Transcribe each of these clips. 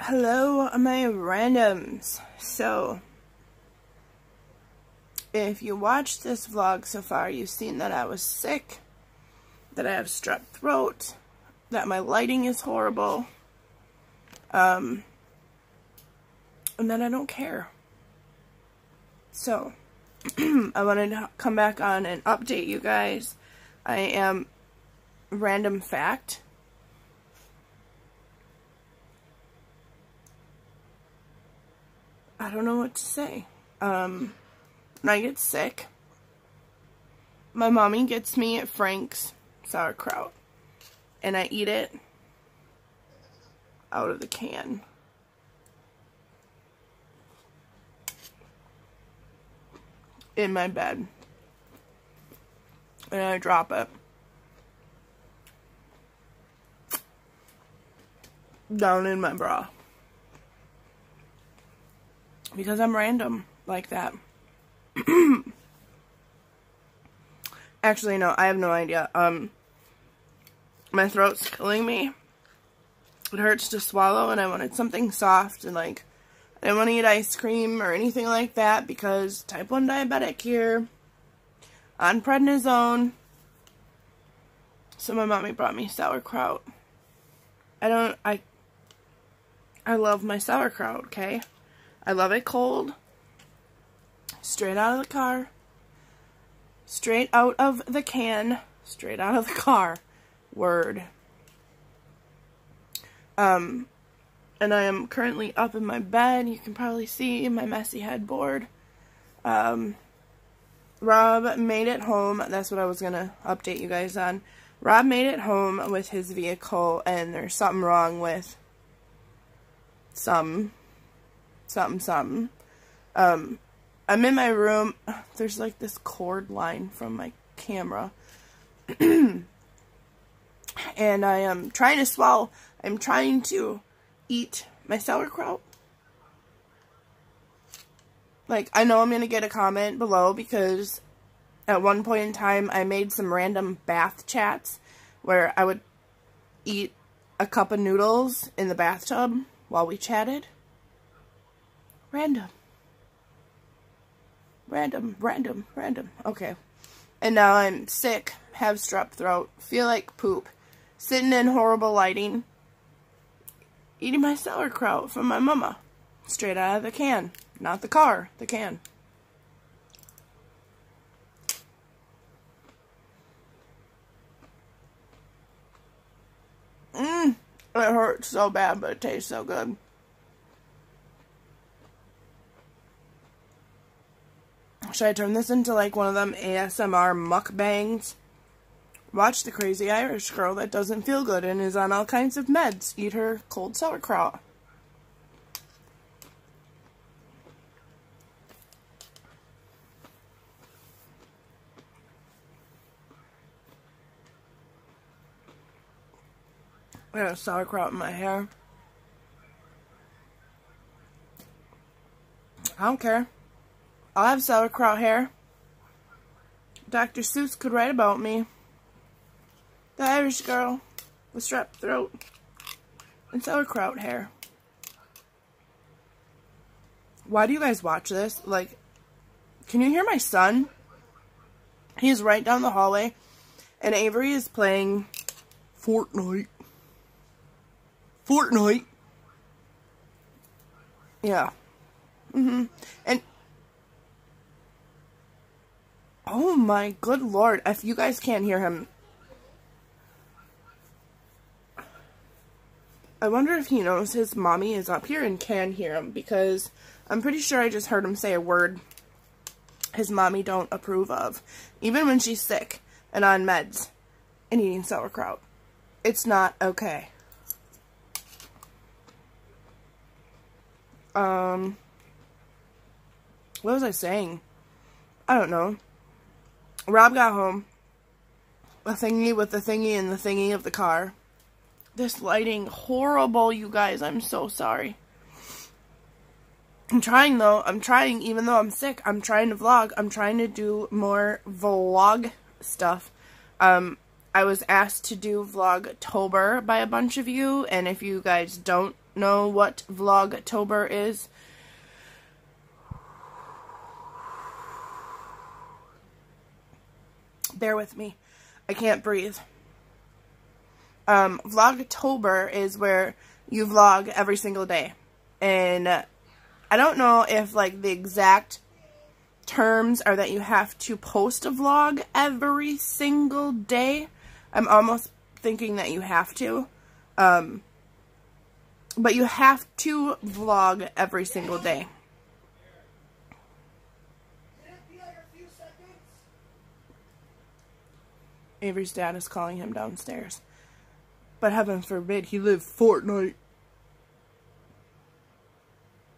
Hello, my randoms. So, if you watched this vlog so far, you've seen that I was sick, that I have strep throat, that my lighting is horrible, and that I don't care. So, I wanted to come back on and update you guys. I am random fact. I don't know what to say. When I get sick, my mommy gets me at Frank's sauerkraut, and I eat it out of the can. In my bed. And I drop it down in my bra. Because I'm random like that. Actually, no, I have no idea. My throat's killing me. It hurts to swallow, and I wanted something soft, and like, I didn't want to eat ice cream or anything like that because type 1 diabetic here. On prednisone. So my mommy brought me sauerkraut. I love my sauerkraut, okay? I love it cold, straight out of the car, straight out of the can, straight out of the car, word. And I am currently up in my bed. You can probably see my messy headboard. Rob made it home. That's what I was going to update you guys on. Rob made it home with his vehicle, and there's something wrong with something. I'm in my room. There's like this cord line from my camera. And I am trying to swallow. I'm trying to eat my sauerkraut. Like, I know I'm going to get a comment below because at one point in time I made some random bath chats where I would eat a cup of noodles in the bathtub while we chatted. Random. Okay. And now I'm sick, have strep throat, feel like poop, sitting in horrible lighting, eating my sauerkraut from my mama. Straight out of the can. Not the car, the can. It hurts so bad, but it tastes so good. Should I turn this into like one of them ASMR mukbangs? Watch the crazy Irish girl that doesn't feel good and is on all kinds of meds eat her cold sauerkraut. I got sauerkraut in my hair. I don't care. I'll have sauerkraut hair. Dr. Seuss could write about me. The Irish girl with strep throat and sauerkraut hair. Why do you guys watch this? Like, can you hear my son? He's right down the hallway, and Avery is playing Fortnite. Yeah. And oh my good lord, if you guys can't hear him. I wonder if he knows his mommy is up here and can hear him, because I'm pretty sure I just heard him say a word his mommy don't approve of. Even when she's sick and on meds and eating sauerkraut. It's not okay. What was I saying? I don't know. Rob got home. A thingy with the thingy and the thingy of the car. This lighting, horrible, you guys. I'm so sorry. I'm trying, though. I'm trying, even though I'm sick. I'm trying to vlog. I'm trying to do more vlog stuff. I was asked to do Vlogtober by a bunch of you, and if you guys don't know what Vlogtober is, bear with me. I can't breathe. Vlogtober is where you vlog every single day. And I don't know if like the exact terms are that you have to post a vlog every single day. I'm almost thinking that you have to. But you have to vlog every single day. Avery's dad is calling him downstairs. But heaven forbid he live Fortnite.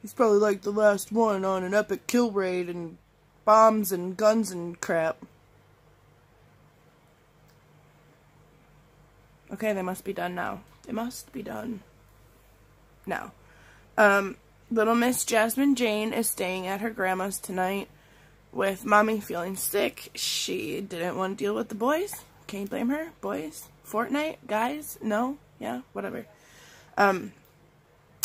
He's probably like the last one on an epic kill raid and bombs and guns and crap. Okay, they must be done now. They must be done now. Little Miss Jasmine Jane is staying at her grandma's tonight with Mommy feeling sick. She didn't want to deal with the boys. Can't you blame her? Boys? Fortnite? Guys? No? Yeah? Whatever. Even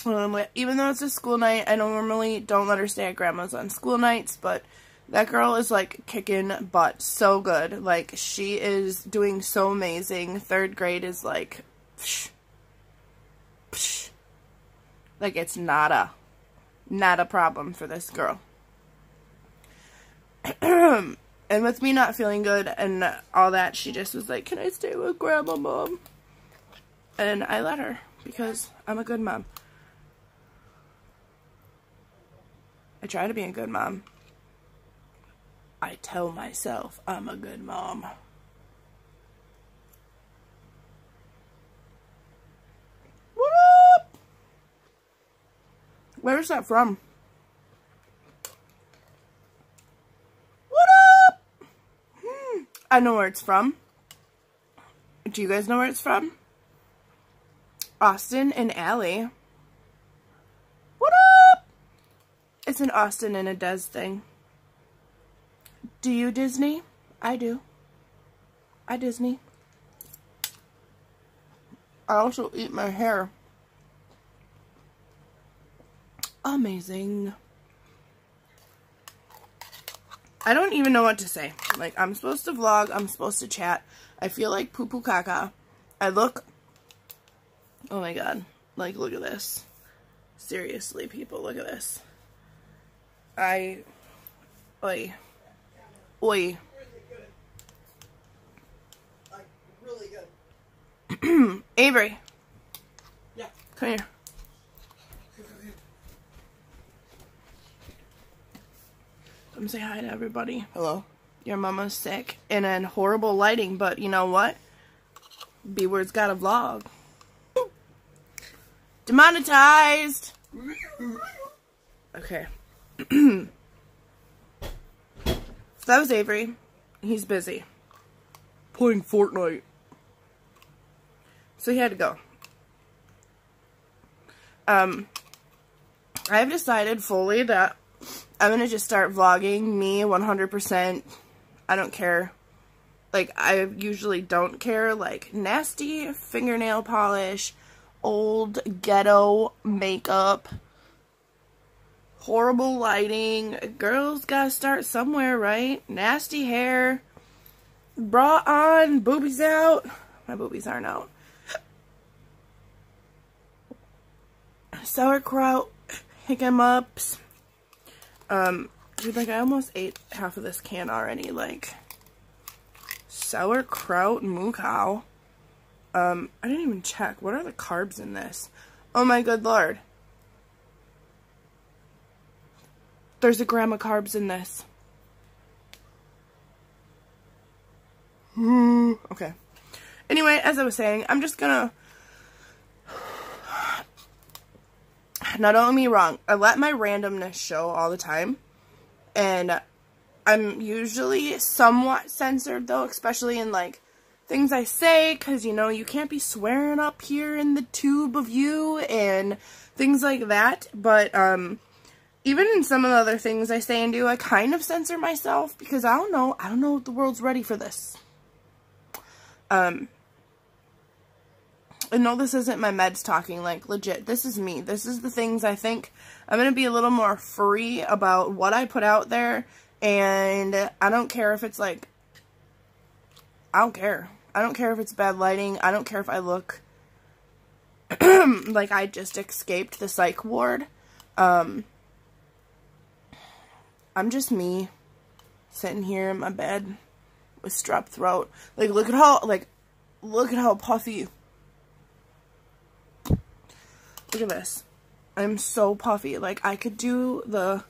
though it's a school night, I normally don't let her stay at grandma's on school nights, but that girl is like kicking butt so good. Like, she is doing so amazing. 3rd grade is like, psh, psh. Like, it's not a problem for this girl. And with me not feeling good and all that, she just was like, can I stay with Grandma, Mom? And I let her, because I'm a good mom. I try to be a good mom. I tell myself I'm a good mom. What up? Where's that from? I know where it's from. Do you guys know where it's from? Austin and Allie. What up? It's an Austin and a Des thing. Do you Disney? I do. I Disney. I also eat my hair. Amazing. I don't even know what to say. Like, I'm supposed to vlog. I'm supposed to chat. I feel like poo-poo caca. I look... Oh my god. Like, look at this. Seriously, people, look at this. Oi. Oi. Really good. Avery. Yeah. Come here. Come say hi to everybody. Hello. Your mama's sick and in horrible lighting, but you know what? B-Word's got a vlog. Demonetized! Okay. So that was Avery. He's busy. Playing Fortnite. So he had to go. I've decided fully that I'm gonna just start vlogging me 100%. I don't care. Like, I usually don't care. Like, nasty fingernail polish, old ghetto makeup, horrible lighting. Girls gotta start somewhere, right? Nasty hair, bra on, boobies out. My boobies aren't out. Sauerkraut, hiccups. Dude, like, I almost ate half of this can already. Like, sauerkraut, mukbang. I didn't even check. What are the carbs in this? Oh my good lord. There's a gram of carbs in this. Okay. Anyway, as I was saying, I'm just gonna... Now, don't get me wrong. I let my randomness show all the time. And I'm usually somewhat censored, though, especially in, like, things I say, because, you know, you can't be swearing up here in the tube of you and things like that. But, even in some of the other things I say and do, I kind of censor myself, because I don't know if the world's ready for this. And And no, this isn't my meds talking, like, legit, this is me. This is the things I think. I'm going to be a little more free about what I put out there, and I don't care if it's, like, I don't care. I don't care if it's bad lighting. I don't care if I look like I just escaped the psych ward. I'm just me, sitting here in my bed with strep throat. Like, look at how puffy. Look at this. I'm so puffy. Like, I could do the,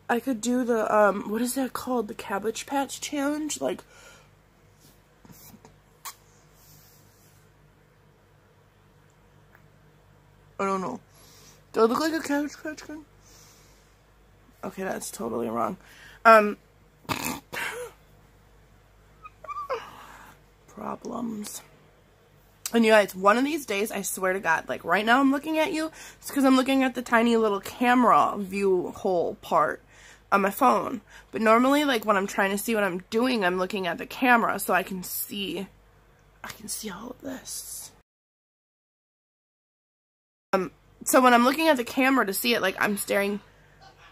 what is that called? The Cabbage Patch Challenge? Like, I don't know. Do I look like a Cabbage Patch Kid? Okay, that's totally wrong. Problems. And you guys, one of these days, I swear to God, like right now I'm looking at you, it's because I'm looking at the tiny little camera view hole part on my phone. But normally, like when I'm trying to see what I'm doing, I'm looking at the camera so I can see all of this. So when I'm looking at the camera to see it, like I'm staring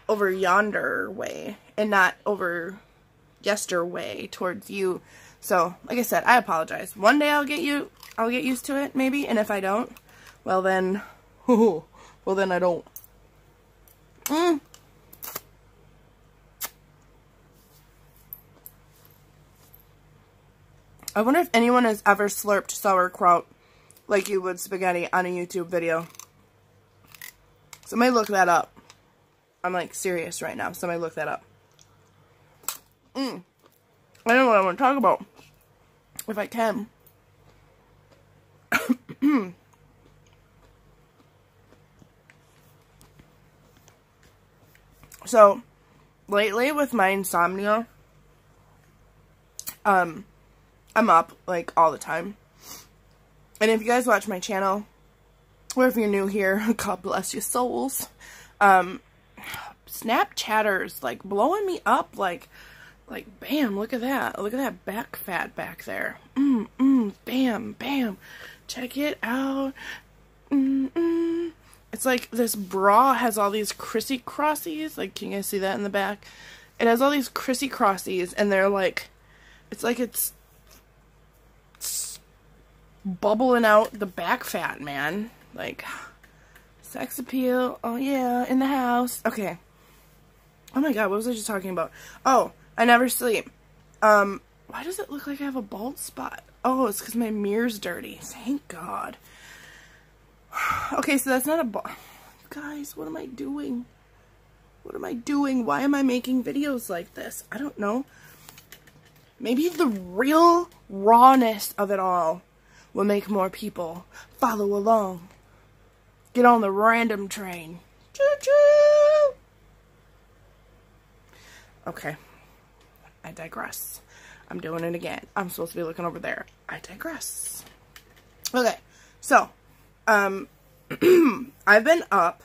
over yonder way and not over yester way towards you. So, like I said, I apologize. One day I'll get used to it, maybe, and if I don't, well then, I don't. I wonder if anyone has ever slurped sauerkraut like you would spaghetti on a YouTube video. Somebody look that up. I'm like serious right now. Somebody look that up. I don't know what I want to talk about. If I can. So, lately with my insomnia, I'm up, like, all the time. And if you guys watch my channel, or if you're new here, God bless your souls, Snapchatter's, like, blowing me up, like, bam, look at that. Look at that back fat back there. Bam, bam. Check it out. It's like this bra has all these crissy crossies. Like, can you guys see that in the back? It has all these crissy crossies, and they're like, it's like it's bubbling out the back fat, man. Like, sex appeal. Oh, yeah, in the house. Okay. Oh, my God, what was I just talking about? Oh, I never sleep. Why does it look like I have a bald spot? Oh, it's because my mirror's dirty. Thank God. Okay, so that's not a bald. Guys, what am I doing? What am I doing? Why am I making videos like this? I don't know. Maybe the real rawness of it all will make more people follow along. Get on the random train. Choo-choo! Okay. I digress. I'm doing it again. I'm supposed to be looking over there. I digress. Okay. So, I've been up,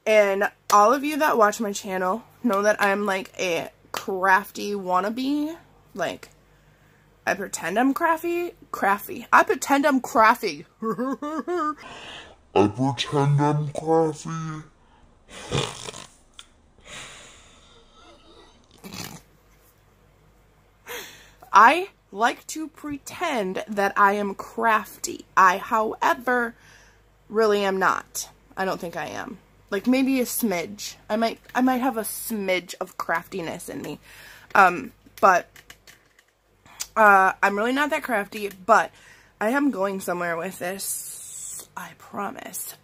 and all of you that watch my channel know that I'm like a crafty wannabe. Like, I pretend I'm crafty. I pretend I'm crafty. I pretend I'm crafty. I like to pretend that I am crafty. I, however, really am not. I don't think I am. Like, maybe a smidge. I might have a smidge of craftiness in me. But I'm really not that crafty, but I am going somewhere with this. I promise.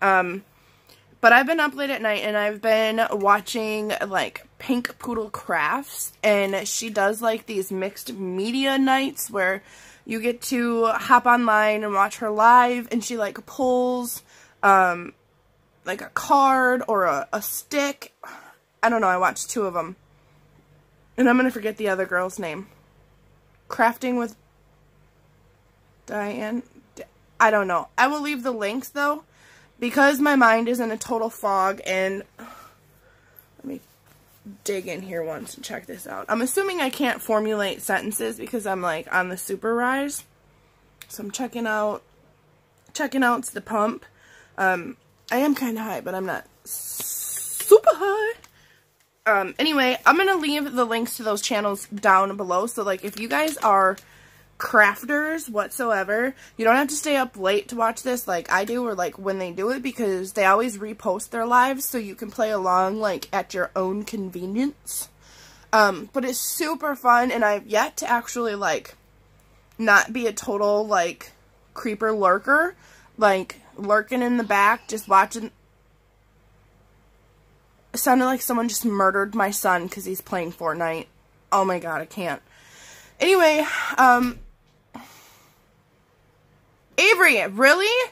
But I've been up late at night, and I've been watching, like, Pink Poodle Crafts, and she does, like, these mixed media nights where you get to hop online and watch her live, and she, like, pulls, like, a card or a stick. I don't know, I watched 2 of them. And I'm gonna forget the other girl's name. Crafting with Diane? I don't know. I will leave the links, though, because my mind is in a total fog, and let me dig in here once and check this out. I'm assuming I can't formulate sentences because I'm, like, on the super rise. So I'm checking out checking out the pump. I am kind of high, but I'm not super high. Anyway, I'm going to leave the links to those channels down below. So, like, if you guys are crafters whatsoever, you don't have to stay up late to watch this like I do, or like when they do it, because they always repost their lives so you can play along like at your own convenience. But it's super fun, and I've yet to actually like not be a total like creeper lurker, like lurking in the back just watching. It sounded like someone just murdered my son because he's playing Fortnite. Oh my god, I can't. Anyway, Avery, really?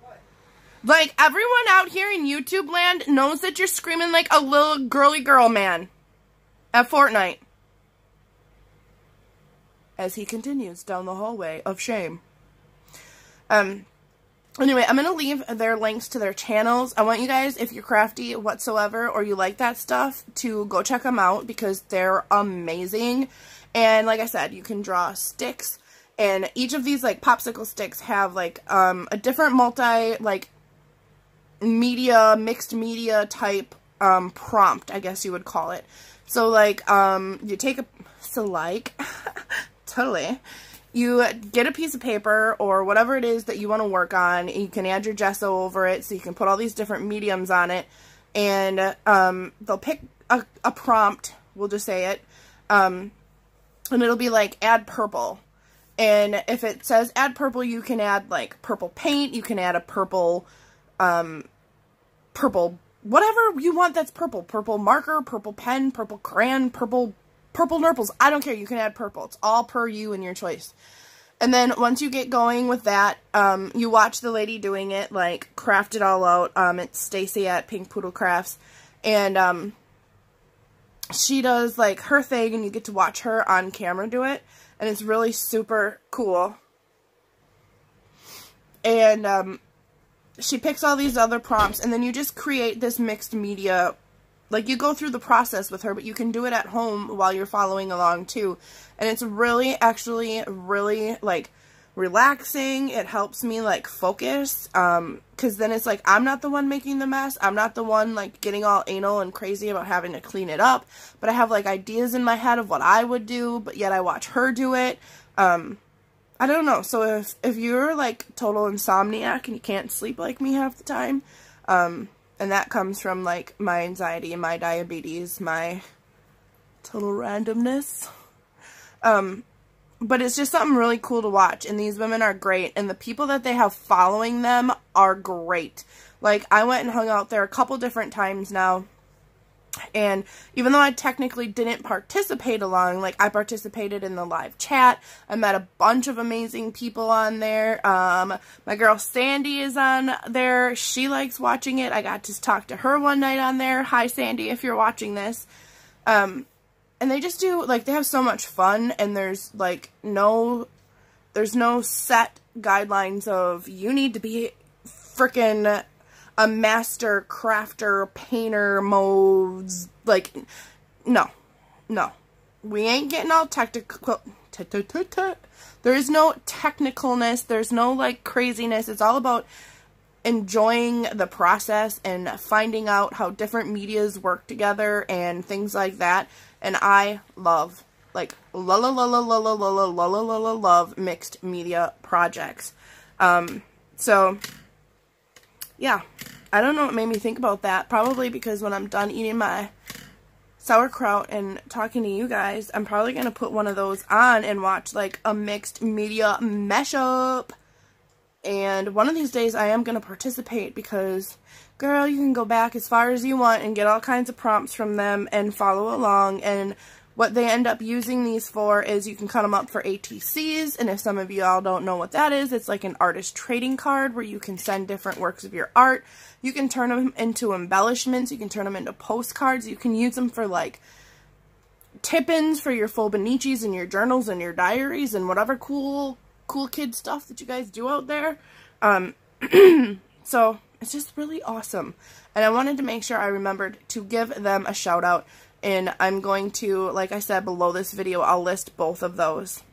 What? Like, everyone out here in YouTube land knows that you're screaming like a little girly girl man at Fortnite. As he continues down the hallway of shame. Anyway, I'm going to leave their links to their channels. I want you guys, if you're crafty whatsoever or you like that stuff, to go check them out because they're amazing. And like I said, you can draw sticks. And each of these, like, popsicle sticks have, like, a different like, media, mixed media type, prompt, I guess you would call it. So, like, you take totally. You get a piece of paper or whatever it is that you want to work on. You can add your gesso over it, so you can put all these different mediums on it. And, they'll pick a prompt, we'll just say it, and it'll be like, add purple. And if it says add purple, you can add, like, purple paint. You can add a purple, whatever you want that's purple. Purple marker, purple pen, purple crayon, purple nurples. I don't care. You can add purple. It's all per you and your choice. And then once you get going with that, you watch the lady doing it, like, craft it all out. It's Stacy at Pink Poodle Crafts. And, she does, like, her thing, and you get to watch her on camera do it. And it's really super cool. And, she picks all these other prompts, and then you just create this mixed media. Like, you go through the process with her, but you can do it at home while you're following along, too. And it's really, actually, really, like, relaxing. It helps me, like, focus. Because then it's like, I'm not the one making the mess. I'm not the one, like, getting all anal and crazy about having to clean it up. But I have, like, ideas in my head of what I would do, but yet I watch her do it. I don't know. So if you're, like, total insomniac and you can't sleep like me half the time, and that comes from, like, my anxiety and my diabetes, my total randomness. But it's just something really cool to watch, and these women are great, and the people that they have following them are great. Like, I went and hung out there a couple different times now, and even though I technically didn't participate along, like, I participated in the live chat. I met a bunch of amazing people on there. My girl Sandy is on there. She likes watching it. I got to talk to her one night on there. Hi, Sandy, if you're watching this. And they just do, like, they have so much fun, and there's, like, there's no set guidelines of, you need to be frickin' a master crafter, painter, modes, like, no. We ain't getting all technical, there is no technicalness, there's no, like, craziness. It's all about enjoying the process and finding out how different medias work together and things like that. And I love, like, love mixed media projects. So, yeah. I don't know what made me think about that. Probably because when I'm done eating my sauerkraut and talking to you guys, I'm probably going to put one of those on and watch, like, a mixed media mashup. And one of these days I am going to participate because, girl, you can go back as far as you want and get all kinds of prompts from them and follow along. And what they end up using these for is you can cut them up for ATCs. And if some of you all don't know what that is, it's like an artist trading card where you can send different works of your art. You can turn them into embellishments. You can turn them into postcards. You can use them for, like, tip-ins for your Fobonichis and your journals and your diaries and whatever cool kid stuff that you guys do out there. So it's just really awesome. And I wanted to make sure I remembered to give them a shout out. And I'm going to, like I said, below this video, I'll list both of those.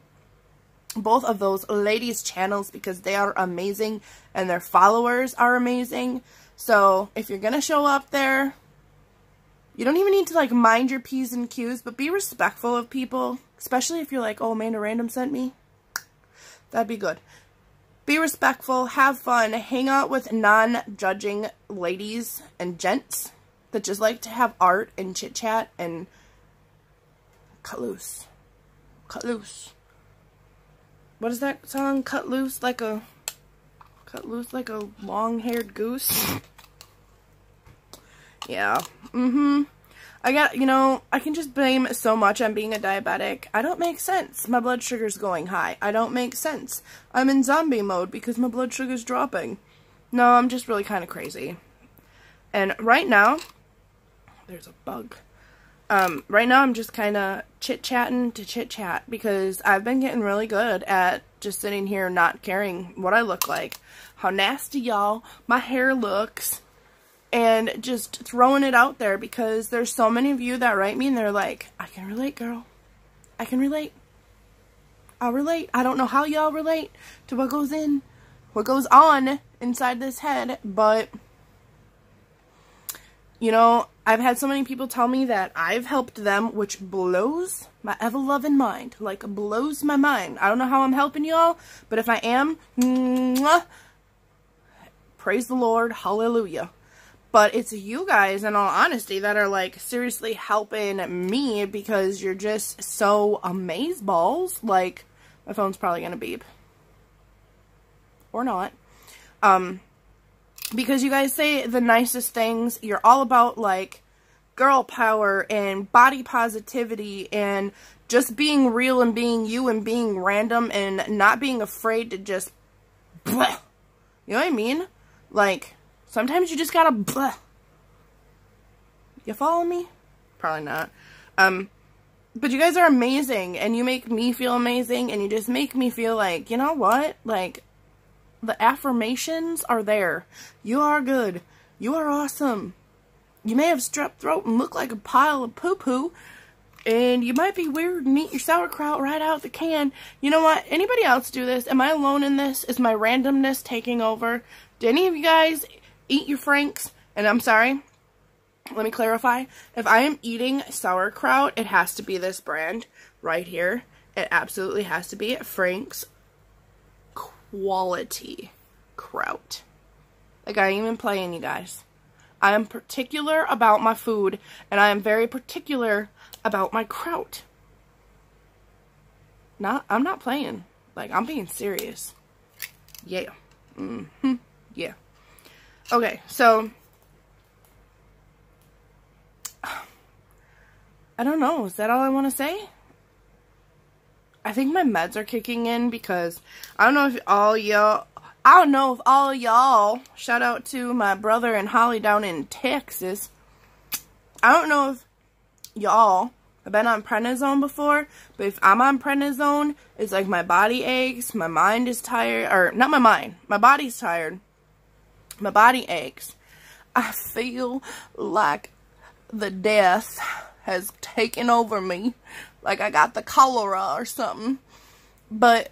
both of those ladies' channels because they are amazing and their followers are amazing. So if you're gonna show up there, you don't even need to like mind your P's and Q's, but be respectful of people, especially if you're like, oh, Amanda Random sent me. That'd be good. Be respectful, have fun, hang out with non-judging ladies and gents that just like to have art and chit-chat and cut loose. Cut loose. What is that song? Cut loose like a long-haired goose. Yeah. I got, you know, I can just blame so much on being a diabetic. I don't make sense. My blood sugar's going high. I don't make sense. I'm in zombie mode because my blood sugar's dropping. No, I'm just really kind of crazy. And right now, there's a bug. Right now I'm just kind of chit-chatting to chit-chat because I've been getting really good at just sitting here not caring what I look like, how nasty y'all my hair looks, and just throwing it out there because there's so many of you that write me and they're like, I can relate, girl. I can relate. I'll relate. I don't know how y'all relate to what goes on inside this head, but, you know, I've had so many people tell me that I've helped them, which blows my ever-loving mind. Like, blows my mind. I don't know how I'm helping y'all, but if I am, mwah, praise the Lord, hallelujah. But it's you guys, in all honesty, that are, like, seriously helping me because you're just so amazeballs. Like, my phone's probably gonna beep. Or not. Because you guys say the nicest things. You're all about, like, girl power and body positivity and just being real and being you and being random and not being afraid to just bleh. You know what I mean? Like, sometimes you just gotta bleh. You follow me? Probably not. But you guys are amazing and you make me feel amazing and you just make me feel like, you know what? Like, the affirmations are there. You are good. You are awesome. You may have strep throat and look like a pile of poo-poo. And you might be weird and eat your sauerkraut right out the can. You know what? Anybody else do this? Am I alone in this? Is my randomness taking over? Do any of you guys eat your Franks? And I'm sorry. Let me clarify. If I am eating sauerkraut, it has to be this brand right here. It absolutely has to be Frank's quality kraut. Like, I ain't even playing, you guys. I am particular about my food, and I am very particular about my kraut. I'm not playing. Like, I'm being serious. Yeah. Yeah. Okay, so I don't know. Is that all I want to say? I think my meds are kicking in because I don't know if all y'all, shout out to my brother and Holly down in Texas. I don't know if y'all have been on prednisone before, but if I'm on prednisone, it's like my body aches, my mind is tired, or not my mind, my body's tired, my body aches. I feel like the death has taken over me, like I got the cholera or something. But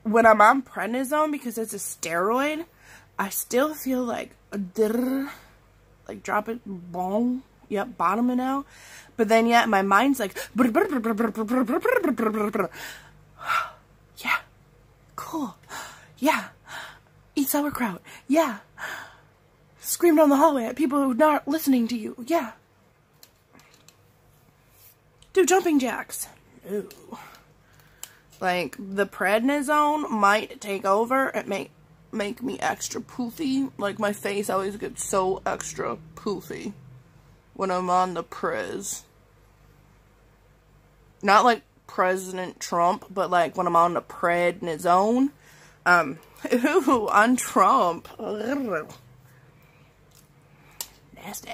when I'm on prednisone, because it's a steroid, I still feel like like drop it, boom, yep, bottoming out. But then yet my mind's like, yeah, cool, yeah, eat sauerkraut, yeah, scream down the hallway at people who are not listening to you, yeah. Do jumping jacks. No. Like, the prednisone might take over. It may make me extra poofy. Like, my face always gets so extra poofy when I'm on the prez. Not like President Trump, but like when I'm on the prednisone. Ooh, on Trump. Nasty.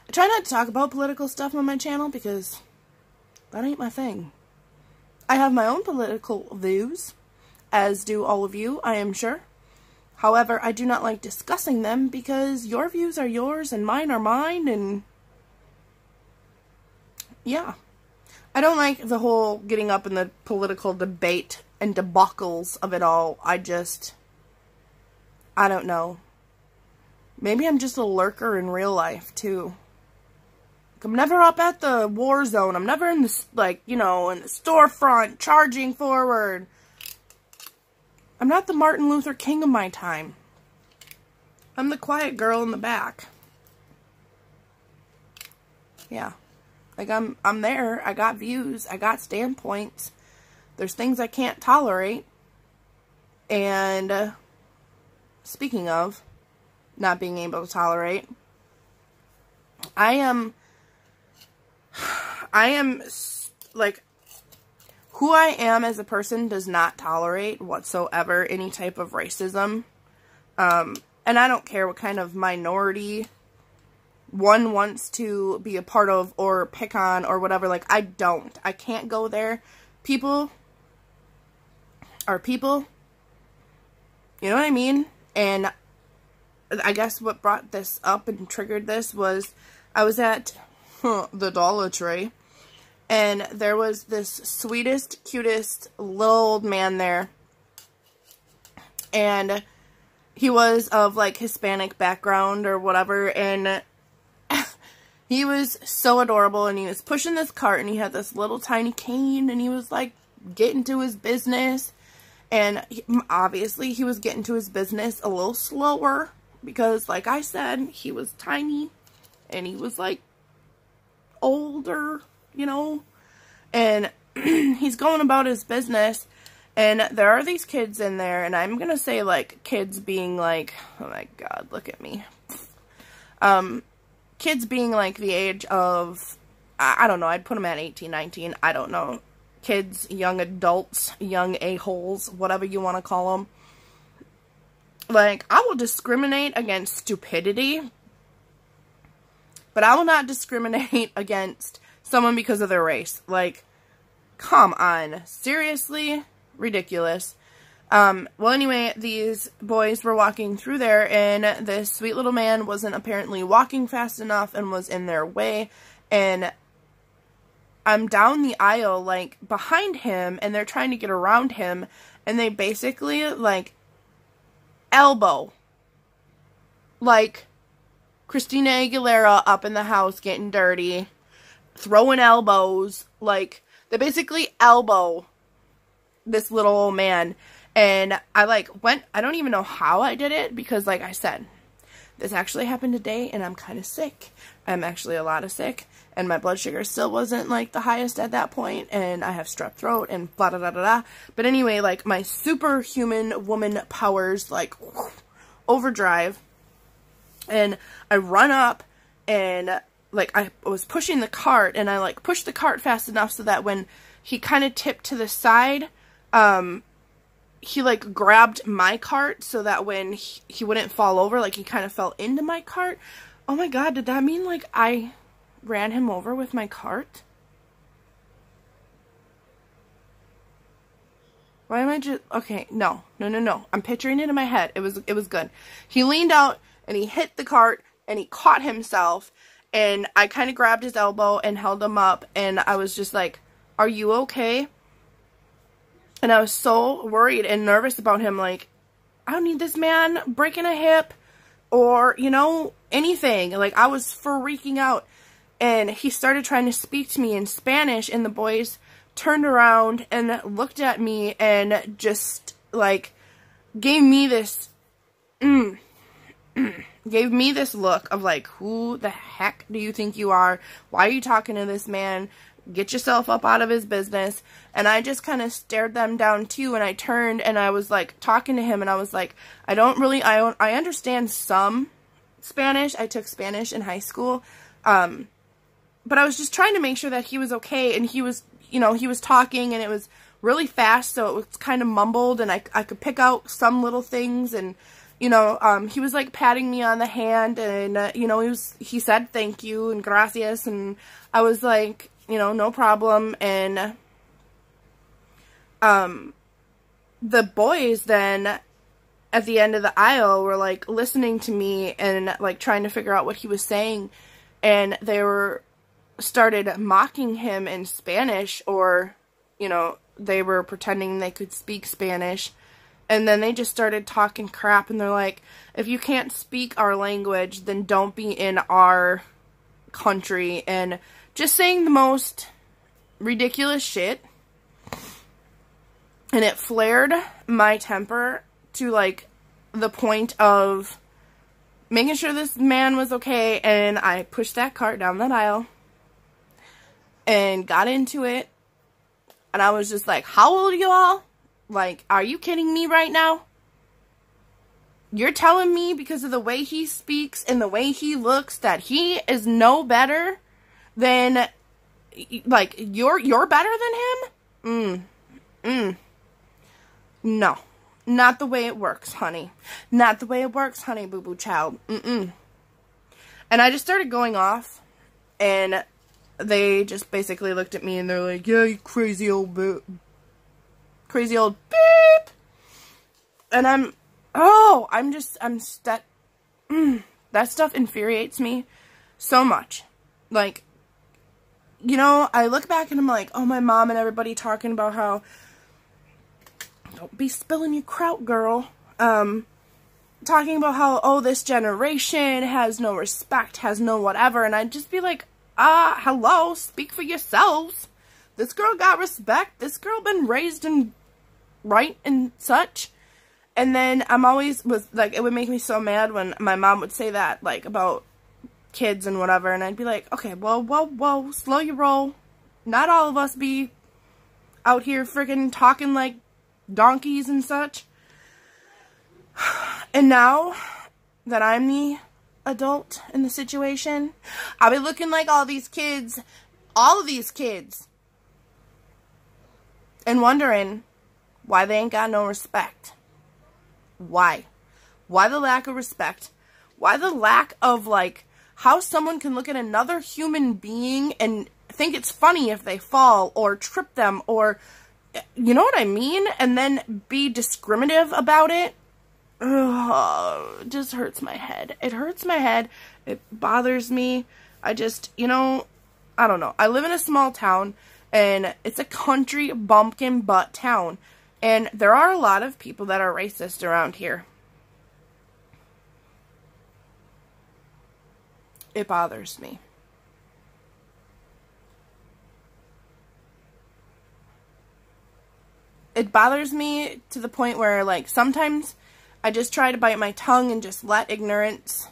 I try not to talk about political stuff on my channel because that ain't my thing. I have my own political views, as do all of you, I am sure. However, I do not like discussing them because your views are yours and mine are mine, and yeah. I don't like the whole getting up in the political debate and debacles of it all. I don't know. Maybe I'm just a lurker in real life, too. I'm never up at the war zone. I'm never in the, like, you know, in the storefront, charging forward. I'm not the Martin Luther King of my time. I'm the quiet girl in the back. Yeah. Like, I'm there. I got views. I got standpoints. There's things I can't tolerate. And, speaking of not being able to tolerate, I am, like, who I am as a person does not tolerate whatsoever any type of racism. And I don't care what kind of minority one wants to be a part of or pick on or whatever. Like, I can't go there. People are people. You know what I mean? And I guess what brought this up and triggered this was I was at the Dollar Tree, and there was this sweetest, cutest little old man there, and he was of, like, Hispanic background or whatever, and he was so adorable, and he was pushing this cart, and he had this little tiny cane, and he was, like, getting to his business, and obviously he was getting to his business a little slower, because, like I said, he was tiny, and he was, like, older, you know, and he's going about his business, and there are these kids in there, and I'm gonna say, like, kids being, like, oh my god, look at me, kids being, like, the age of, I don't know, I'd put them at 18, 19, I don't know, kids, young adults, young a-holes, whatever you want to call them. Like, I will discriminate against stupidity, but I will not discriminate against someone because of their race. Like, come on. Seriously? Ridiculous. Well, anyway, these boys were walking through there, and this sweet little man wasn't apparently walking fast enough and was in their way, and I'm down the aisle, like, behind him, and they're trying to get around him, and they basically, like, elbow. Like, Christina Aguilera up in the house getting dirty, throwing elbows, like, they basically elbow this little old man, and I, like, went, I don't even know how I did it, because, like I said, this actually happened today, and I'm kind of sick. I'm actually a lot of sick, and my blood sugar still wasn't, like, the highest at that point, and I have strep throat, and blah, blah, blah, blah, blah. But anyway, like, my superhuman woman powers, like, overdrive, and I run up, and, like, I was pushing the cart, and I, like, pushed the cart fast enough so that when he kind of tipped to the side, he, like, grabbed my cart so that when he wouldn't fall over, like, he kind of fell into my cart. Oh my god, did that mean, like, I ran him over with my cart? Why am I just... Okay, no. I'm picturing it in my head. It was good. He leaned out, and he hit the cart, and he caught himself, and I kind of grabbed his elbow and held him up, and I was just like, are you okay? And I was so worried and nervous about him, like, I don't need this man breaking a hip or, you know, anything. Like, I was freaking out. And he started trying to speak to me in Spanish, and the boys turned around and looked at me and just, like, gave me this, gave me this look of, like, who the heck do you think you are? Why are you talking to this man? Get yourself up out of his business. And I just kind of stared them down too, and I turned and I was, like, talking to him, and I was like, I understand some Spanish. I took Spanish in high school, but I was just trying to make sure that he was okay, and he was, you know, he was talking, and it was really fast, so it was kind of mumbled, and I could pick out some little things, and, you know, he was, like, patting me on the hand, and, you know, he said thank you and gracias, and I was like, you know, no problem, and, the boys then, at the end of the aisle, were, like, listening to me and, like, trying to figure out what he was saying, and they were, started mocking him in Spanish, or, you know, they were pretending they could speak Spanish. And then they just started talking crap, and they're like, if you can't speak our language, then don't be in our country, and just saying the most ridiculous shit. And it flared my temper to, like, the point of making sure this man was okay, and I pushed that cart down that aisle and got into it, and I was just like, how old are you all? Like, are you kidding me right now? You're telling me because of the way he speaks and the way he looks that he is no better than, like, you're better than him? No. Not the way it works, honey. Not the way it works, honey, boo-boo child. And I just started going off, and they just basically looked at me, and they're like, yeah, you crazy old beep. And that stuff infuriates me so much. Like, you know, I look back and I'm like, oh, my mom and everybody talking about how, don't be spilling your kraut, girl. Talking about how, oh, this generation has no respect, has no whatever. And I'd just be like, hello, speak for yourselves. This girl got respect. This girl been raised in right and such. And then I'm always, like, it would make me so mad when my mom would say that, like, about kids and whatever. And I'd be like, okay, whoa, slow your roll. Not all of us be out here freaking talking like donkeys and such. And now that I'm the adult in the situation, I'll be looking like all of these kids, and wondering why they ain't got no respect. Why? Why the lack of respect? Why the lack of, like, how someone can look at another human being and think it's funny if they fall or trip them or, you know what I mean? And then be discriminative about it. Ugh, it just hurts my head. It hurts my head. It bothers me. I just, you know, I don't know. I live in a small town, and it's a country bumpkin butt town. And there are a lot of people that are racist around here. It bothers me. It bothers me to the point where, like, sometimes I just try to bite my tongue and just let ignorance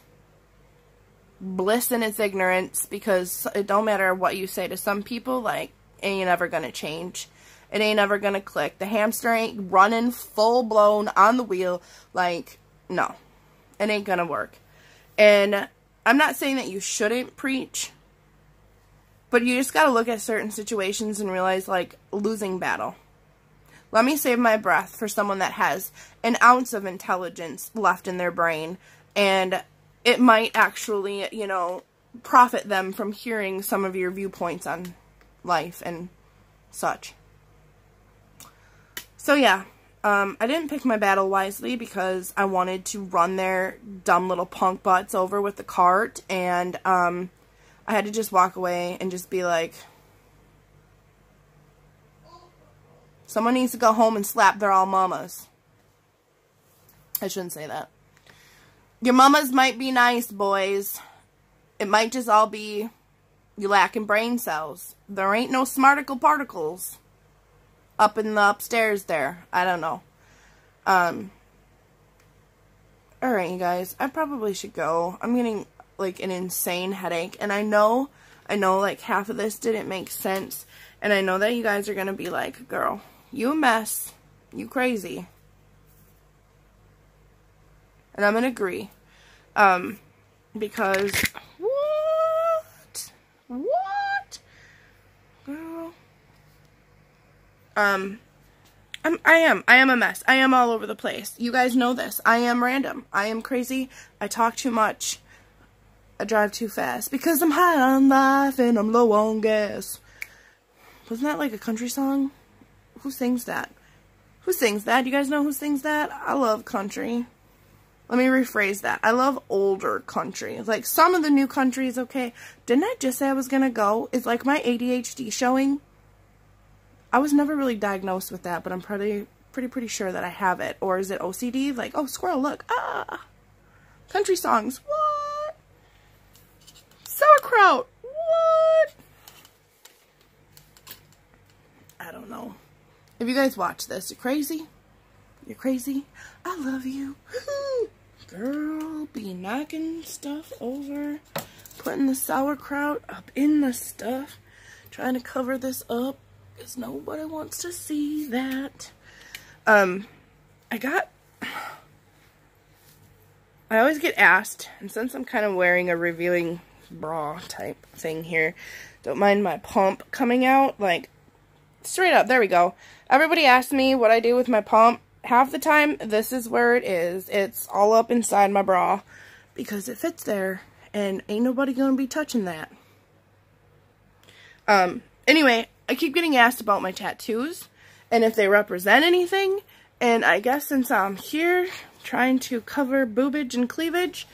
bliss in its ignorance, because it don't matter what you say to some people, like, it ain't ever gonna change. It ain't ever gonna click. The hamster ain't running full blown on the wheel. Like, no. It ain't gonna work. And I'm not saying that you shouldn't preach, but you just gotta look at certain situations and realize, like, losing battle. Let me save my breath for someone that has an ounce of intelligence left in their brain, and it might actually, you know, profit them from hearing some of your viewpoints on life and such. So yeah, I didn't pick my battle wisely because I wanted to run their dumb little punk butts over with the cart, and I had to just walk away and just be like, someone needs to go home and slap their all mamas. I shouldn't say that. Your mamas might be nice, boys. It might just all be you lacking brain cells. There ain't no smarticle particles up in the upstairs there. I don't know. Alright, you guys. I probably should go. I'm getting, like, an insane headache. And I know, like, half of this didn't make sense. And I know that you guys are gonna be like, girl, you a mess. You crazy. And I'm gonna agree. Because, what? Girl. I am a mess. I am all over the place. You guys know this. I am random. I am crazy. I talk too much. I drive too fast. Because I'm high on life and I'm low on gas. Wasn't that like a country song? Who sings that? Who sings that? You guys know who sings that? I love country. Let me rephrase that. I love older country. Like, some of the new countries, okay. Didn't I just say I was gonna go? Is, like, my ADHD showing? I was never really diagnosed with that, but I'm pretty sure that I have it. Or is it OCD? Like, oh, squirrel, look. Ah! Country songs. What? Sauerkraut. What? I don't know. If you guys watch this, you're crazy. You're crazy. I love you. Girl, be knocking stuff over. Putting the sauerkraut up in the stuff. Trying to cover this up. Because nobody wants to see that. I always get asked, and since I'm kind of wearing a revealing bra type thing here, don't mind my pump coming out. Like, straight up, there we go. Everybody asks me what I do with my pump. Half the time, this is where it is. It's all up inside my bra because it fits there, and ain't nobody gonna be touching that. Anyway, I keep getting asked about my tattoos and if they represent anything, and I guess since I'm here trying to cover boobage and cleavage,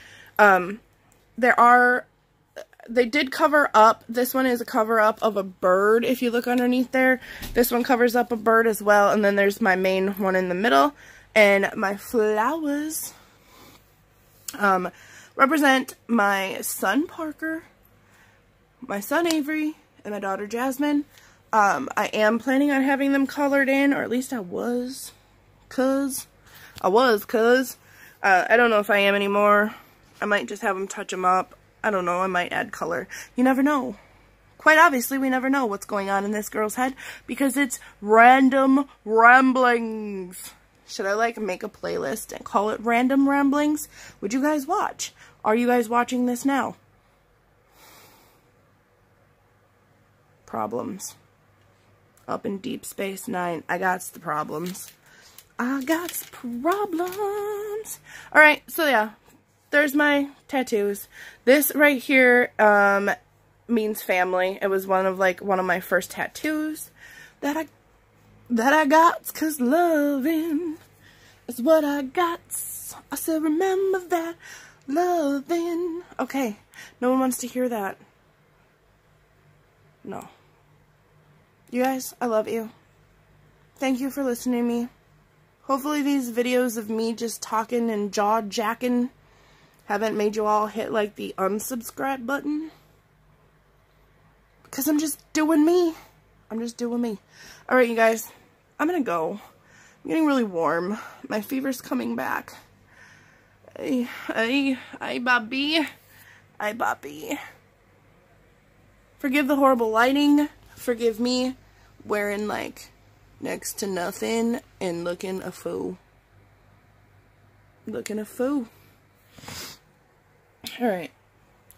they did cover up. This one is a cover up of a bird. If you look underneath there, this one covers up a bird as well. And then there's my main one in the middle. And my flowers represent my son Parker, my son Avery, and my daughter Jasmine. I am planning on having them colored in, or at least I was, cause I don't know if I am anymore. I might just have them touch them up. I don't know, I might add color. You never know. Quite obviously, we never know what's going on in this girl's head because it's random ramblings. Should I, like, make a playlist and call it Random Ramblings? Would you guys watch? Are you guys watching this now? Problems. Up in Deep Space Nine. I got the problems. I got problems. Alright, so yeah. There's my tattoos. This right here means family. It was one of my first tattoos that I got, 'cause loving is what I got. I said remember that, loving. Okay, no one wants to hear that. No. You guys, I love you. Thank you for listening to me. Hopefully these videos of me just talking and jaw-jacking haven't made you all hit, like, the unsubscribe button. Because I'm just doing me. I'm just doing me. Alright, you guys. I'm gonna go. I'm getting really warm. My fever's coming back. Hey, Bobby. Hi, Bobby. Forgive the horrible lighting. Forgive me wearing, like, next to nothing and looking a fool. Looking a fool. Alright,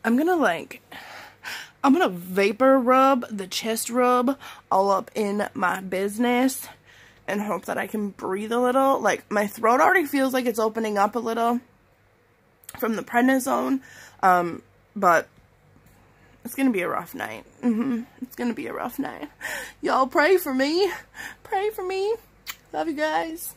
I'm gonna vapor rub the chest rub all up in my business and hope that I can breathe a little. Like, my throat already feels like it's opening up a little from the prednisone, but it's gonna be a rough night. It's gonna be a rough night. Y'all pray for me. Pray for me. Love you guys.